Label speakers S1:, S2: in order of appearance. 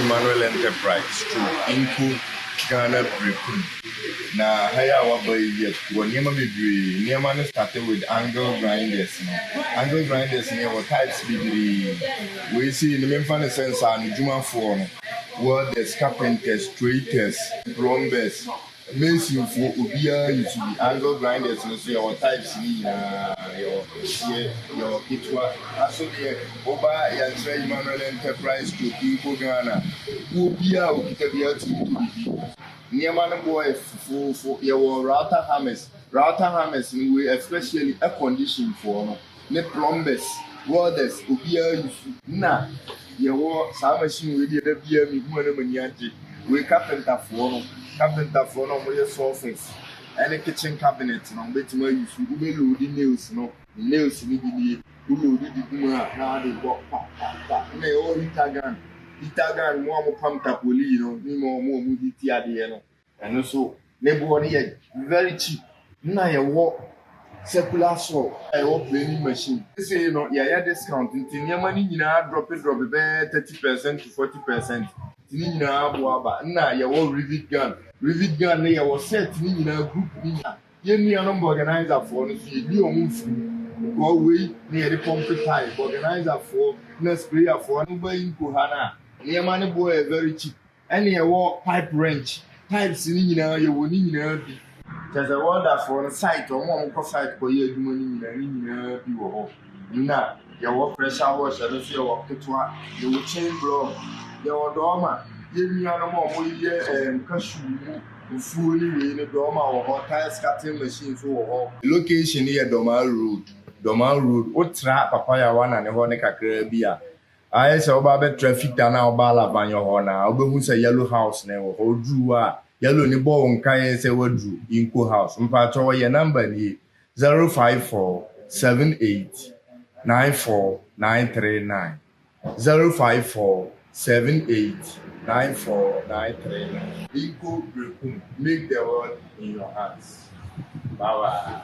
S1: Emmanuel Enterprise to Inco Ghana berekum. Na haya wabayi wanyama bibiri nyama started with angle grinders. Angle grinders ne what types bibiri. We see in the main sense and juma for welders, carpenters, traitors, plumbers, masons for ubia use angle grinders no so your types ni your kitwa aso de oba yantre Emmanuel Enterprise to Inco Ghana ubia ukitabia to Niaman boy for your router hammers we especially a condition for no plumbers, welders, ubia na your some machine we did a beer we carpenter for no more surface and a kitchen cabinet no bet more use we load the nails need we load the now they walk may all Itagan more pumped up will no more movie theater and also neighbor very cheap. Now you walk circular saw I walk vending machine. This is discount until your money drop it 30% to 40%. Now you walk rivet gun there was set group you number organizer for you move go away near the pump type organizer for no sprayer for nobody Kohana. Near money boy very cheap. And you walk pipe wrench. Pipes in you will need be. There's a wonder for a site or one site for you money in now, your pressure washer, your kitwa, you will change block, your dormer, give me a more cashew, fully in a dormer or tire scattering machines or location near Domal Road, what trap papaya one and a honica crabia. I saw Babet traffic down our bala van your honor. I'll be a yellow house now, or drew yellow ni ball nkae say wadru inko house mpacho your number ni 05478949939 05478949939 inko berekum make the world in your hands. Bye bye.